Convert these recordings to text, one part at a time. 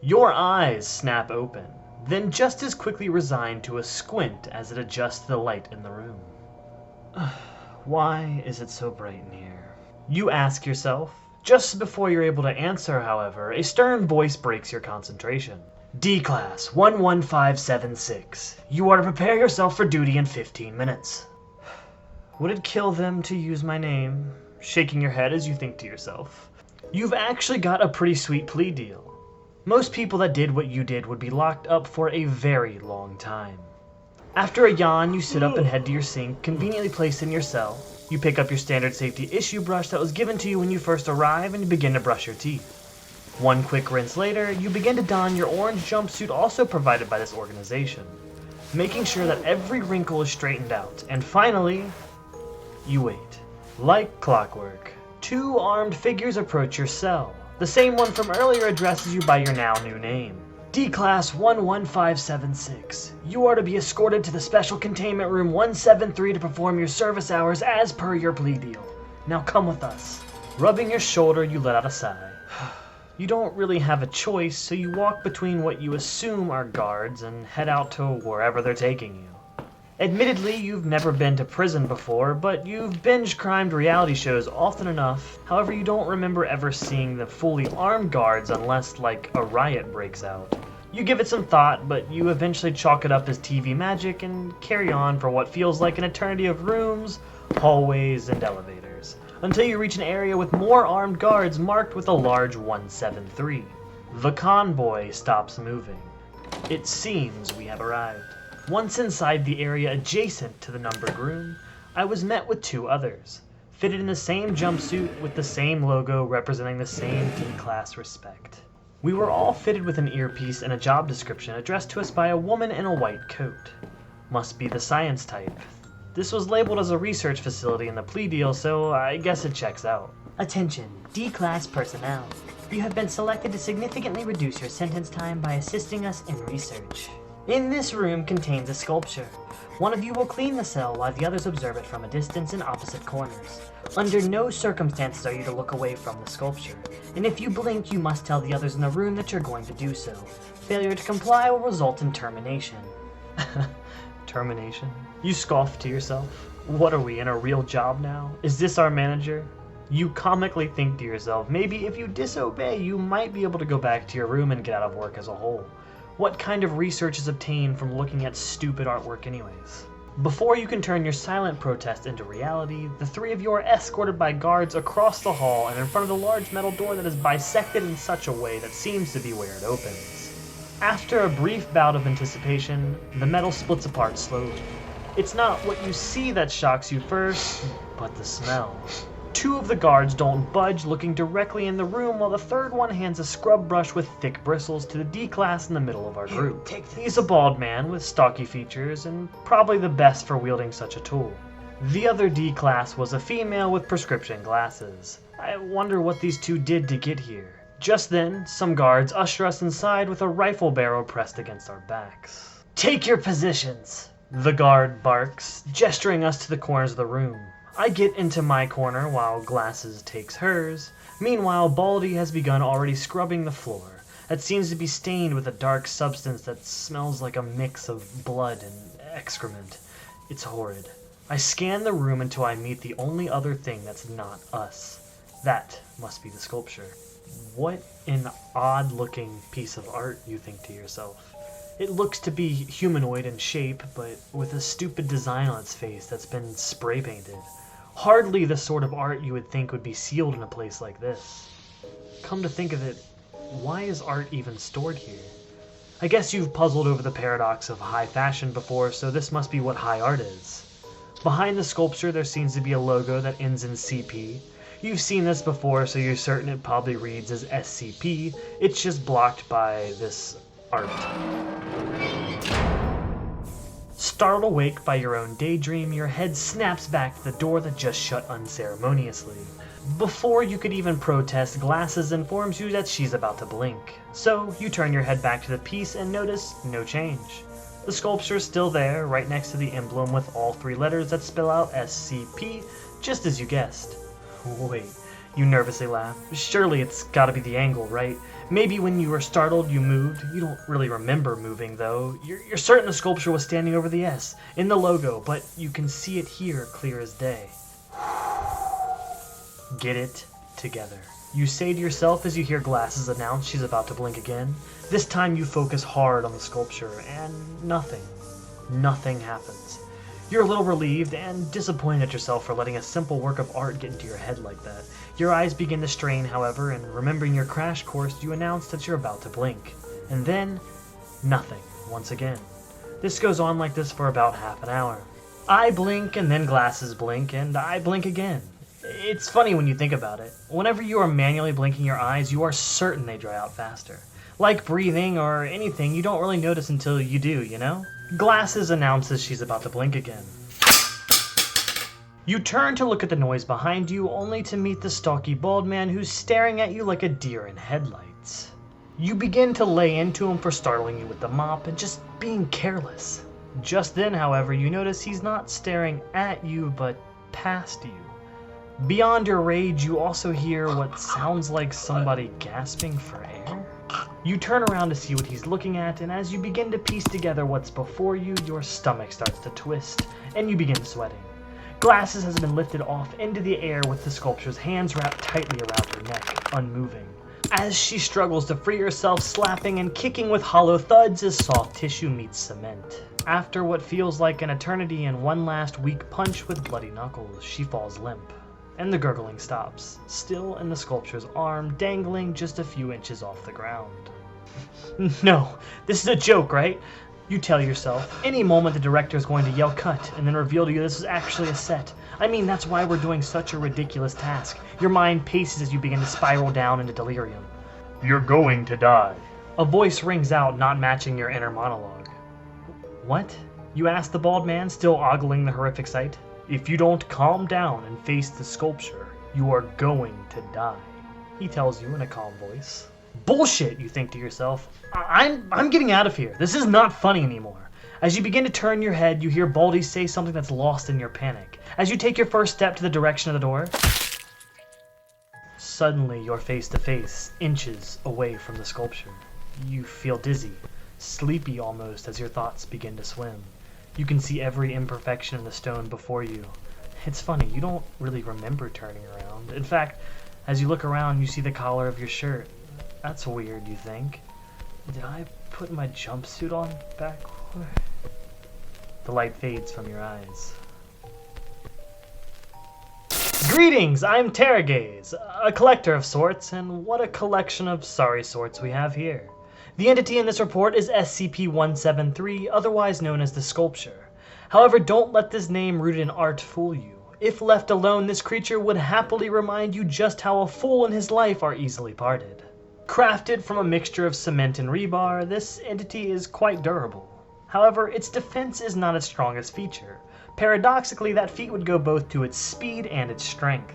Your eyes snap open, then just as quickly resign to a squint as it adjusts the light in the room. Why is it so bright in here? You ask yourself. Just before you're able to answer, however, a stern voice breaks your concentration. D-Class 11576. You are to prepare yourself for duty in 15 minutes. Would it kill them to use my name? Shaking your head as you think to yourself. You've actually got a pretty sweet plea deal. Most people that did what you did would be locked up for a very long time. After a yawn, you sit up and head to your sink, conveniently placed in your cell. You pick up your standard safety issue brush that was given to you when you first arrive and you begin to brush your teeth. One quick rinse later, you begin to don your orange jumpsuit also provided by this organization, making sure that every wrinkle is straightened out, and finally, you wait. Like clockwork, two armed figures approach your cell. The same one from earlier addresses you by your now new name. D-Class 11576. You are to be escorted to the Special Containment Room 173 to perform your service hours as per your plea deal. Now come with us. Rubbing your shoulder, you let out a sigh. You don't really have a choice, so you walk between what you assume are guards and head out to wherever they're taking you. Admittedly, you've never been to prison before, but you've binge-crimed reality shows often enough. However, you don't remember ever seeing the fully armed guards unless, like, a riot breaks out. You give it some thought, but you eventually chalk it up as TV magic and carry on for what feels like an eternity of rooms, hallways, and elevators, until you reach an area with more armed guards marked with a large 173. The convoy stops moving. It seems we have arrived. Once inside the area adjacent to the numbered room, I was met with two others, fitted in the same jumpsuit with the same logo representing the same D-Class respect. We were all fitted with an earpiece and a job description addressed to us by a woman in a white coat. Must be the science type. This was labeled as a research facility in the plea deal, so I guess it checks out. Attention, D-Class personnel. You have been selected to significantly reduce your sentence time by assisting us in research. In this room contains a sculpture. One of you will clean the cell while the others observe it from a distance in opposite corners. Under no circumstances are you to look away from the sculpture, and if you blink, you must tell the others in the room that you're going to do so. Failure to comply will result in termination. Termination? You scoff to yourself. What are we, in a real job now? Is this our manager? You comically think to yourself, maybe if you disobey, you might be able to go back to your room and get out of work as a whole. What kind of research is obtained from looking at stupid artwork anyways? Before you can turn your silent protest into reality, the three of you are escorted by guards across the hall and in front of the large metal door that is bisected in such a way that seems to be where it opens. After a brief bout of anticipation, the metal splits apart slowly. It's not what you see that shocks you first, but the smell. Two of the guards don't budge, looking directly in the room, while the third one hands a scrub brush with thick bristles to the D-Class in the middle of our group. He's a bald man with stocky features, and probably the best for wielding such a tool. The other D-Class was a female with prescription glasses. I wonder what these two did to get here. Just then, some guards usher us inside with a rifle barrel pressed against our backs. "Take your positions!" The guard barks, gesturing us to the corners of the room. I get into my corner while Glasses takes hers. Meanwhile, Baldy has begun already scrubbing the floor. That seems to be stained with a dark substance that smells like a mix of blood and excrement. It's horrid. I scan the room until I meet the only other thing that's not us. That must be the sculpture. What an odd-looking piece of art, you think to yourself. It looks to be humanoid in shape, but with a stupid design on its face that's been spray-painted. Hardly the sort of art you would think would be sealed in a place like this. Come to think of it, why is art even stored here? I guess you've puzzled over the paradox of high fashion before, so this must be what high art is. Behind the sculpture there seems to be a logo that ends in CP. You've seen this before, so you're certain it probably reads as SCP. It's just blocked by this art. Startled awake by your own daydream, your head snaps back to the door that just shut unceremoniously. Before you could even protest, Glasses informs you that she's about to blink. So you turn your head back to the piece and notice no change. The sculpture is still there, right next to the emblem with all three letters that spell out SCP, just as you guessed. Wait, you nervously laugh. Surely it's gotta be the angle, right? Maybe when you were startled, you moved. You don't really remember moving, though. You're certain the sculpture was standing over the S, in the logo, but you can see it here clear as day. Get it together. You say to yourself as you hear Glasses announce she's about to blink again. This time you focus hard on the sculpture, and nothing happens. You're a little relieved and disappointed at yourself for letting a simple work of art get into your head like that. Your eyes begin to strain, however, and remembering your crash course, you announce that you're about to blink. And then, nothing, once again. This goes on like this for about half an hour. I blink, and then Glasses blink, and I blink again. It's funny when you think about it. Whenever you are manually blinking your eyes, you are certain they dry out faster. Like breathing or anything, you don't really notice until you do, you know? Glasses announces she's about to blink again. You turn to look at the noise behind you, only to meet the stocky bald man who's staring at you like a deer in headlights. You begin to lay into him for startling you with the mop and just being careless. Just then, however, you notice he's not staring at you, but past you. Beyond your rage, you also hear what sounds like somebody gasping for air. You turn around to see what he's looking at, and as you begin to piece together what's before you, your stomach starts to twist, and you begin sweating. Glasses has been lifted off into the air with the sculpture's hands wrapped tightly around her neck, unmoving. As she struggles to free herself, slapping and kicking with hollow thuds as soft tissue meets cement. After what feels like an eternity and one last weak punch with bloody knuckles, she falls limp. And the gurgling stops, still in the sculpture's arm, dangling just a few inches off the ground. No, this is a joke, right? You tell yourself. Any moment the director's going to yell cut and then reveal to you this is actually a set. I mean, that's why we're doing such a ridiculous task. Your mind paces as you begin to spiral down into delirium. You're going to die. A voice rings out, not matching your inner monologue. What? You ask the bald man, still ogling the horrific sight. If you don't calm down and face the sculpture, you are going to die, he tells you in a calm voice. Bullshit, you think to yourself. I'm getting out of here. This is not funny anymore. As you begin to turn your head, you hear Baldy say something that's lost in your panic. As you take your first step to the direction of the door, suddenly you're face to face, inches away from the sculpture. You feel dizzy, sleepy almost as your thoughts begin to swim. You can see every imperfection in the stone before you. It's funny, you don't really remember turning around. In fact, as you look around, you see the collar of your shirt. That's weird, you think. Did I put my jumpsuit on back? The light fades from your eyes. Greetings, I'm Terragaze, a collector of sorts, and what a collection of sorry sorts we have here. The entity in this report is SCP-173, otherwise known as the Sculpture. However, don't let this name rooted in art fool you. If left alone, this creature would happily remind you just how a fool and his life are easily parted. Crafted from a mixture of cement and rebar, this entity is quite durable. However, its defense is not its strongest feature. Paradoxically, that feat would go both to its speed and its strength.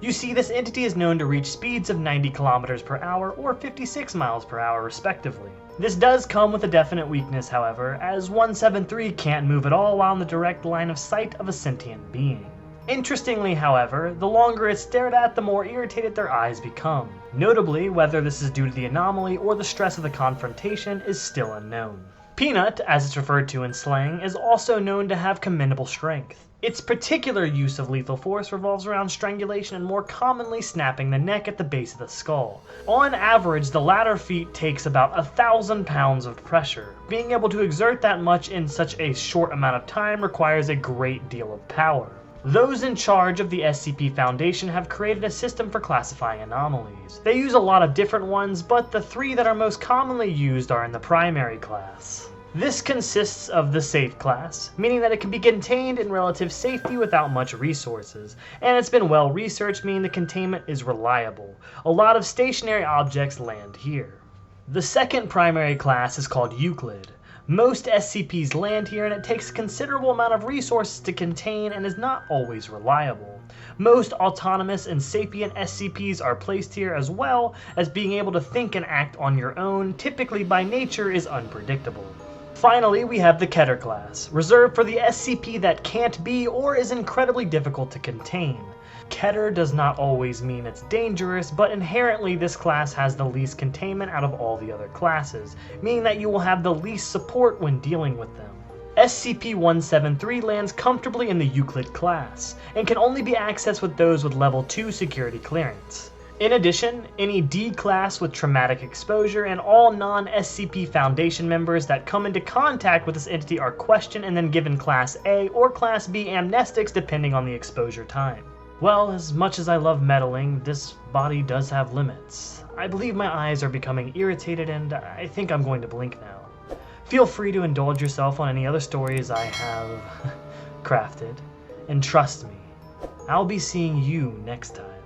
You see, this entity is known to reach speeds of 90 kilometers per hour or 56 miles per hour respectively. This does come with a definite weakness, however, as 173 can't move at all while in the direct line of sight of a sentient being. Interestingly, however, the longer it's stared at, the more irritated their eyes become. Notably, whether this is due to the anomaly or the stress of the confrontation is still unknown. Peanut, as it's referred to in slang, is also known to have commendable strength. Its particular use of lethal force revolves around strangulation and more commonly snapping the neck at the base of the skull. On average, the latter feat takes about 1,000 pounds of pressure. Being able to exert that much in such a short amount of time requires a great deal of power. Those in charge of the SCP Foundation have created a system for classifying anomalies. They use a lot of different ones, but the three that are most commonly used are in the primary class. This consists of the safe class, meaning that it can be contained in relative safety without much resources, and it's been well researched, meaning the containment is reliable. A lot of stationary objects land here. The second primary class is called Euclid. Most SCPs land here, and it takes a considerable amount of resources to contain and is not always reliable. Most autonomous and sapient SCPs are placed here, as well as being able to think and act on your own, typically by nature is unpredictable. Finally, we have the Keter class, reserved for the SCP that can't be or is incredibly difficult to contain. Keter does not always mean it's dangerous, but inherently this class has the least containment out of all the other classes, meaning that you will have the least support when dealing with them. SCP-173 lands comfortably in the Euclid class, and can only be accessed with those with level 2 security clearance. In addition, any D class with traumatic exposure and all non-SCP Foundation members that come into contact with this entity are questioned and then given Class A or Class B amnestics depending on the exposure time. Well, as much as I love meddling, this body does have limits. I believe my eyes are becoming irritated and I think I'm going to blink now. Feel free to indulge yourself on any other stories I have crafted, and trust me, I'll be seeing you next time.